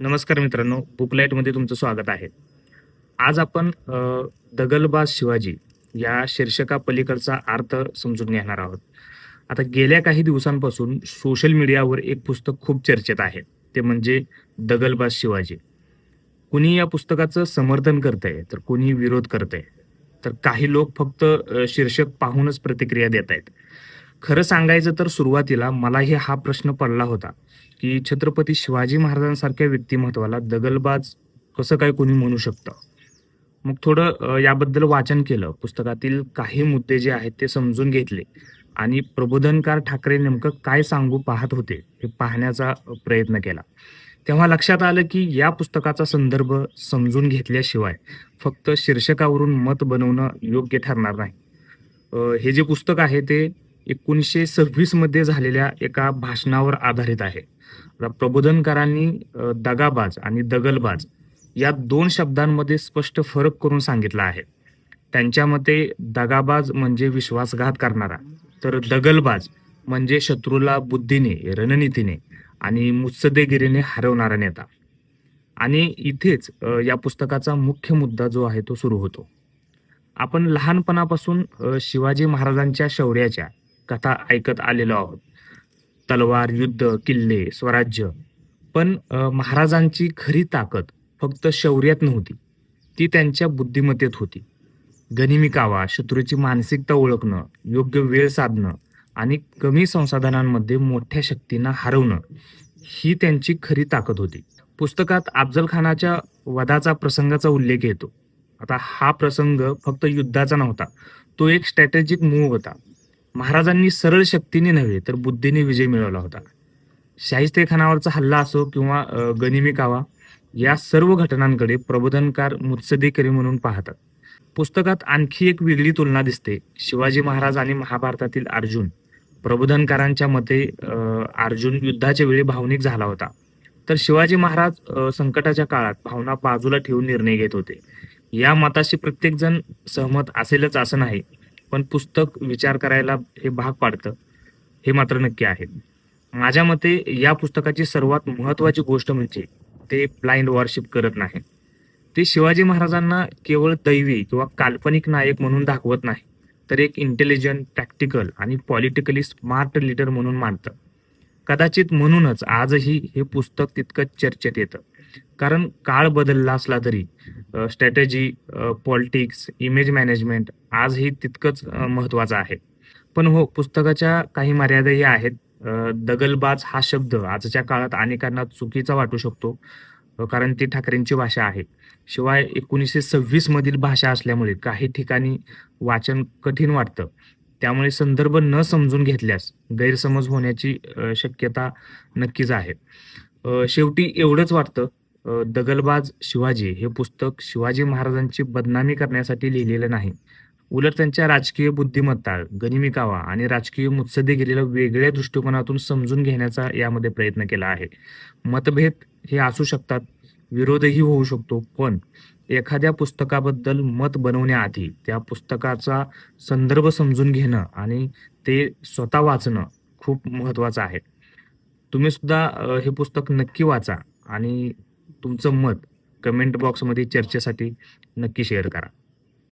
नमस्कार मित्रांनो, बुकलाईटमध्ये तुमचं स्वागत आहे. आज आपण दगलबाज शिवाजी या शीर्षकापलीकडचा अर्थ समजून घेणार आहोत. आता गेल्या काही दिवसांपासून सोशल मीडियावर एक पुस्तक खूप चर्चेत आहे. ते म्हणजे दगलबाज शिवाजी. कुणी या पुस्तकाचं समर्थन करतंय, तर कुणी विरोध करतंय. तर काही लोक फक्त शीर्षक पाहूनच प्रतिक्रिया देत आहेत. खरं सांगायचं तर सुरुवातीला मलाही हा प्रश्न पडला होता, की छत्रपती शिवाजी महाराजांसारख्या व्यक्तिमत्त्वाला दगलबाज कसं काय कोणी म्हणू शकतं? मग थोडं याबद्दल वाचन केलं. पुस्तकातील काही मुद्दे जे आहेत ते समजून घेतले आणि प्रबोधनकार ठाकरे नेमकं काय सांगू पाहत होते, हे पाहण्याचा प्रयत्न केला. तेव्हा लक्षात आलं, की या पुस्तकाचा संदर्भ समजून घेतल्याशिवाय फक्त शीर्षकावरून मत बनवणं योग्य ठरणार नाही. हे जे पुस्तक आहे ते 1926 मध्ये झालेल्या एका भाषणावर आधारित आहे. आता प्रबोधनकारांनी दगाबाज आणि दगलबाज या 2 शब्दांमध्ये स्पष्ट फरक करून सांगितला आहे. त्यांच्या मते दगाबाज म्हणजे विश्वासघात करणारा, तर दगलबाज म्हणजे शत्रूला बुद्धीने, रणनीतीने आणि मुत्सद्देगिरीने हरवणारा नेता. आणि इथेच या पुस्तकाचा मुख्य मुद्दा जो आहे तो सुरू होतो. आपण लहानपणापासून शिवाजी महाराजांच्या शौर्याच्या कथा ऐकत आलेलो आहोत. तलवार, युद्ध, किल्ले, स्वराज्य. पण महाराजांची खरी ताकद फक्त शौर्यात नव्हती. ती त्यांच्या बुद्धिमत्तेत होती. गनिमी कावा, शत्रूची मानसिकता ओळखणं, योग्य वेळ साधणं आणि कमी संसाधनांमध्ये मोठ्या शक्तींना हरवणं, ही त्यांची खरी ताकद होती. पुस्तकात अफजल खानाच्या वधाचा प्रसंगाचा उल्लेख येतो. आता हा प्रसंग फक्त युद्धाचा नव्हता. तो एक स्ट्रॅटेजिक मूव्ह होता. महाराजांनी सरळ शक्तीने नव्हे तर बुद्धीने विजय मिळवला होता. शाहिस्तेखानावरचा हल्ला असो किंवा गनिमी कावा, या सर्व घटनांकडे प्रबोधनकार मुत्सद्देगिरी म्हणून पाहतात. पुस्तकात आणखी एक वेगळी तुलना दिसते. शिवाजी महाराज आणि महाभारतातील अर्जुन. प्रबोधनकारांच्या मते अर्जुन युद्धाच्या वेळी भावनिक झाला होता. तर शिवाजी महाराज संकटाच्या काळात भावना बाजूला ठेवून निर्णय घेत होते. या मताशी प्रत्येकजण सहमत असेलच असं नाही. पण पुस्तक विचार करायला हे भाग पाडतं, हे मात्र नक्की आहे. माझ्या मते या पुस्तकाची सर्वात महत्त्वाची गोष्ट म्हणजे ते ब्लाइंड वॉरशिप करत नाही. ते शिवाजी महाराजांना केवळ दैवी किंवा काल्पनिक नायक म्हणून दाखवत नाही, तर एक इंटेलिजंट, प्रॅक्टिकल आणि पॉलिटिकली स्मार्ट लीडर म्हणून मानतं. कदाचित म्हणूनच आजही हे पुस्तक तितकंच चर्चेत येतं. कारण काळ बदलला असला तरी स्ट्रॅटेजी, पॉलिटिक्स, इमेज मॅनेजमेंट आजही तितकंच महत्त्वाचं आहे. पण हो, पुस्तकाच्या काही मर्यादाही आहेत. दगलबाज हा शब्द आजच्या काळात अनेकांना चुकीचा वाटू शकतो. कारण ती ठाकरेंची भाषा आहे. शिवाय 1926 मधील भाषा असल्यामुळे काही ठिकाणी वाचन कठीण वाटतं. त्यामुळे संदर्भ न समजून घेतल्यास गैरसमज होण्याची शक्यता नक्कीच आहे. शेवटी एवढंच वाटतं, दगलबाज शिवाजी हे पुस्तक शिवाजी महाराजांची बदनामी करण्यासाठी लिहिलेलं नाही. उलट त्यांच्या राजकीय बुद्धिमत्ता, गनिमी कावा आणि राजकीय मुत्सद्देगिरीला वेगळ्या दृष्टिकोनातून समजून घेण्याचा यामध्ये प्रयत्न केला आहे. मतभेद हे असू शकतात, विरोधही होऊ शकतो, पण एखाद्या पुस्तकाबद्दल मत बनवण्याआधी त्या पुस्तकाचा संदर्भ समजून घेणं आणि ते स्वतः वाचणं खूप महत्त्वाचं आहे. तुम्ही सुद्धा हे पुस्तक नक्की वाचा आणि तुमचं मत कमेंट बॉक्समध्ये चर्चेसाठी नक्की शेअर करा.